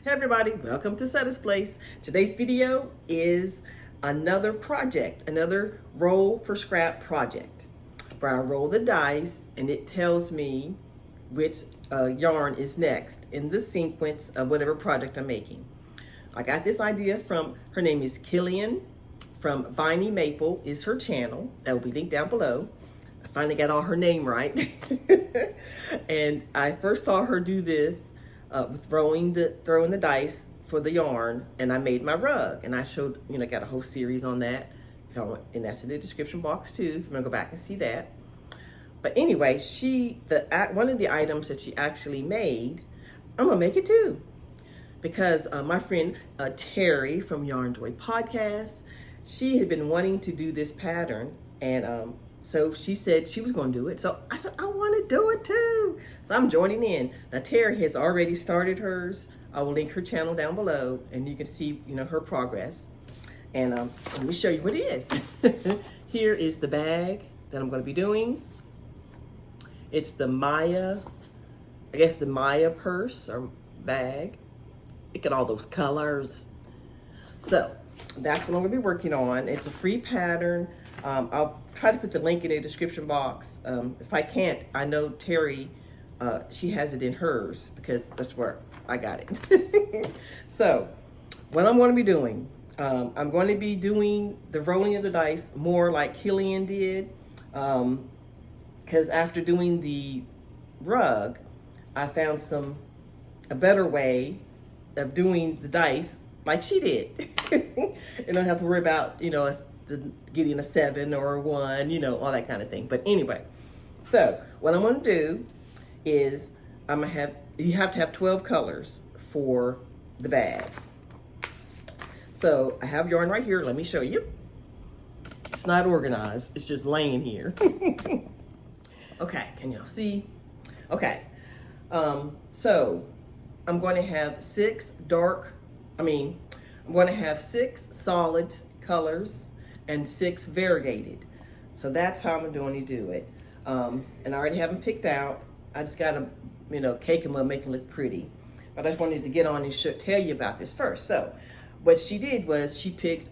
Hey everybody, welcome to Setta's Place. Today's video is another project, another roll for scrap project, where I roll the dice and it tells me which yarn is next in the sequence of whatever project I'm making. I got this idea from, her name is Killian from Viney Maple is her channel. That will be linked down below. I finally got all her name right. And I first saw her do this throwing the dice for the yarn, and I made my rug, and I showed, got a whole series on that, and that's in the description box too, if you want to go back and see that. But anyway, one of the items that she actually made, I'm gonna make it too, because my friend Terry from Yarn Joy Podcast, she had been wanting to do this pattern, and so she said she was going to do it. So I said, I want to do it too. So I'm joining in. Now Terry has already started hers. I will link her channel down below and you can see, her progress. And let me show you what it is. Here is the bag that I'm going to be doing. It's the Maya, I guess the Maya purse or bag. Look at all those colors. So that's what I'm going to be working on. It's a free pattern. I'll try to put the link in the description box. If I can't, I know Terry, she has it in hers because that's where I got it. So what I'm going to be doing, I'm going to be doing the rolling of the dice more like Killian did, because after doing the rug, I found a better way of doing the dice like she did. You don't have to worry about, getting a 7 or a 1, all that kind of thing. But anyway, so what I'm going to do is you have to have 12 colors for the bag. So I have yarn right here. Let me show you. It's not organized. It's just laying here. Okay, can y'all see? Okay, so I'm going to have 6 solid colors and 6 variegated. So that's how I'm going to do it. And I already have them picked out. I just got to, cake them up, make them look pretty. But I just wanted to get on and tell you about this first. So what she did was she picked,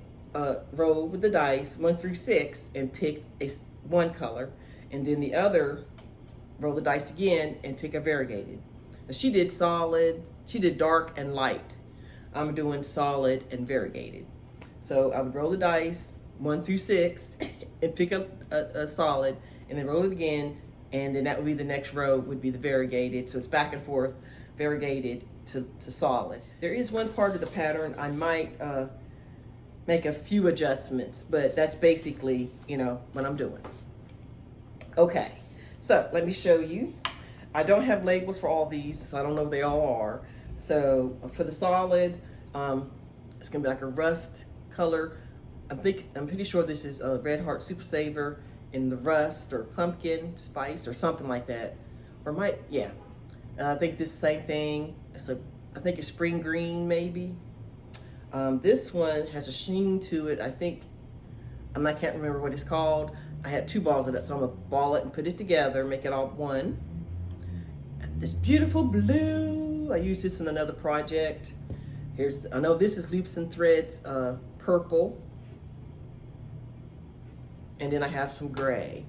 rolled with the dice 1 through 6 and picked one color. And then the other, roll the dice again and pick a variegated. Now she did solid, she did dark and light. I'm doing solid and variegated. So I would roll the dice 1 through 6 and pick up a solid and then roll it again, and then that would be the next row would be the variegated. So it's back and forth, variegated to solid. There is one part of the pattern I might make a few adjustments, but that's basically what I'm doing. Okay, so let me show you. I don't have labels for all these, so I don't know if they all are. So for the solid, it's gonna be like a rust color. I'm pretty sure this is a Red Heart Super Saver in the rust or pumpkin spice or something like that. Or I think this same thing. I think it's spring green maybe. This one has a sheen to it. I can't remember what it's called. I had 2 balls of that, so I'm gonna ball it and put it together, make it all one. And this beautiful blue. I used this in another project. I know this is Loops and Threads purple. And then I have some gray.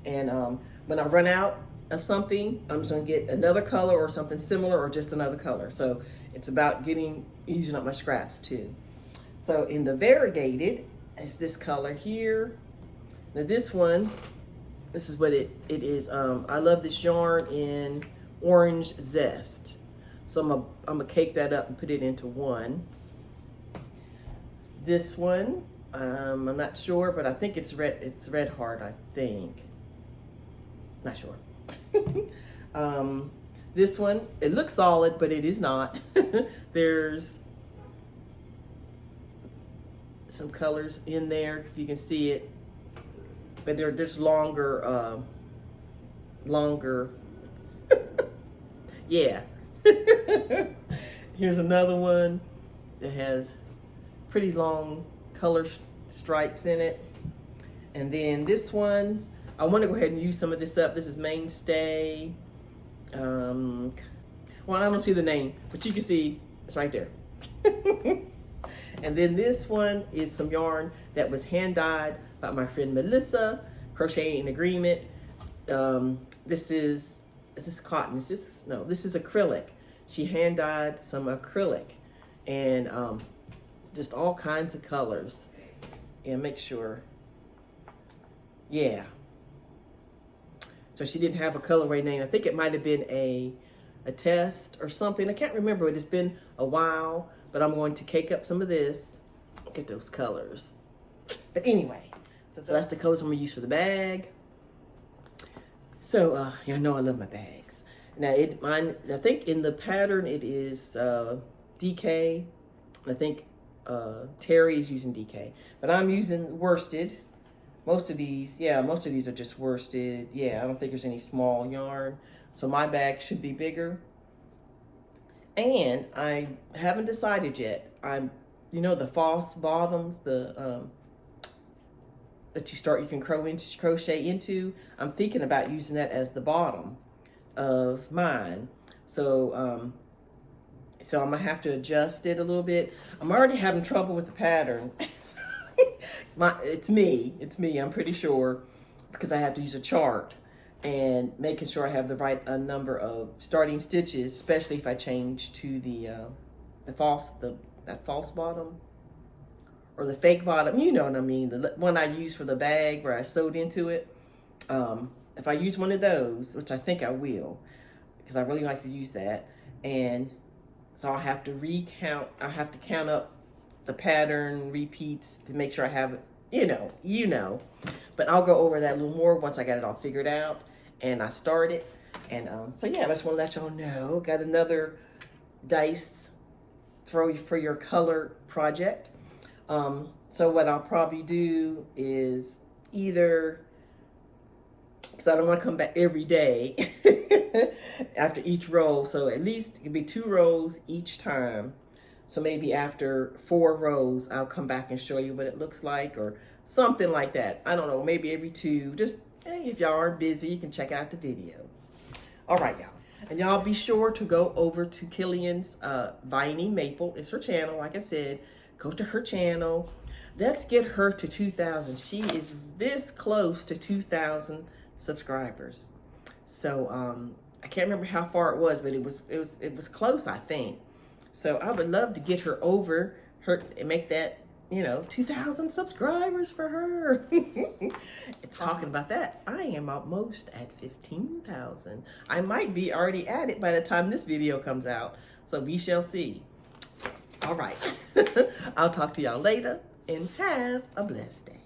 And when I run out of something, I'm just gonna get another color or something similar or just another color. So it's about using up my scraps too. So in the variegated, it's this color here. Now this is what it is. I love this yarn in Orange Zest. So I'm gonna cake that up and put it into one. This one, I'm not sure, but I think it's Red Heart, I think. Not sure. This one, it looks solid, but it is not. There's some colors in there, if you can see it. But they're just longer, yeah. Here's another one that has pretty long color stripes in it. And then this one, I want to go ahead and use some of this up. This is Mainstay. Well, I don't see the name, but you can see it's right there. And then this one is some yarn that was hand dyed by my friend Melissa, Crochet in Agreement. This is this cotton? Is this, no, this is acrylic. She hand dyed some acrylic and just all kinds of colors. And make sure, yeah. So she didn't have a colorway name. I think it might have been a test or something. I can't remember. It's been a while, but I'm going to cake up some of this. Look at those colors. But anyway, so that's the colors I'm gonna use for the bag. So y'all know I love my bags. Now I think in the pattern it is DK. I think Terry is using DK, but I'm using worsted. Most of these are just worsted. Yeah, I don't think there's any small yarn. So my bag should be bigger. And I haven't decided yet. You know, the false bottoms, that you can crochet into. I'm thinking about using that as the bottom of mine. So so I'm gonna have to adjust it a little bit. I'm already having trouble with the pattern. It's me, I'm pretty sure, because I have to use a chart and making sure I have the right number of starting stitches, especially if I change to that false bottom or the fake bottom, you know what I mean, the one I use for the bag where I sewed into it. If I use one of those, which I think I will, because I really like to use that, and so I'll have to count up the pattern repeats to make sure I have it, you know. But I'll go over that a little more once I got it all figured out and I started. And so yeah, I just want to let y'all know, got another dice throw for your color project. So what I'll probably do is either, because I don't want to come back every day after each row, so at least it can be 2 rows each time. So maybe after 4 rows, I'll come back and show you what it looks like or something like that. I don't know, maybe every 2. Just, hey, if y'all aren't busy, you can check out the video. All right, y'all. And y'all be sure to go over to Killian's Viney Maple. It's her channel, like I said. Go to her channel. Let's get her to 2,000. She is this close to 2,000 subscribers. So I can't remember how far it was, but it was close, I think. So I would love to get her over her and make that, 2,000 subscribers for her. Talking about that, I am almost at 15,000. I might be already at it by the time this video comes out. So we shall see. All right. I'll talk to y'all later and have a blessed day.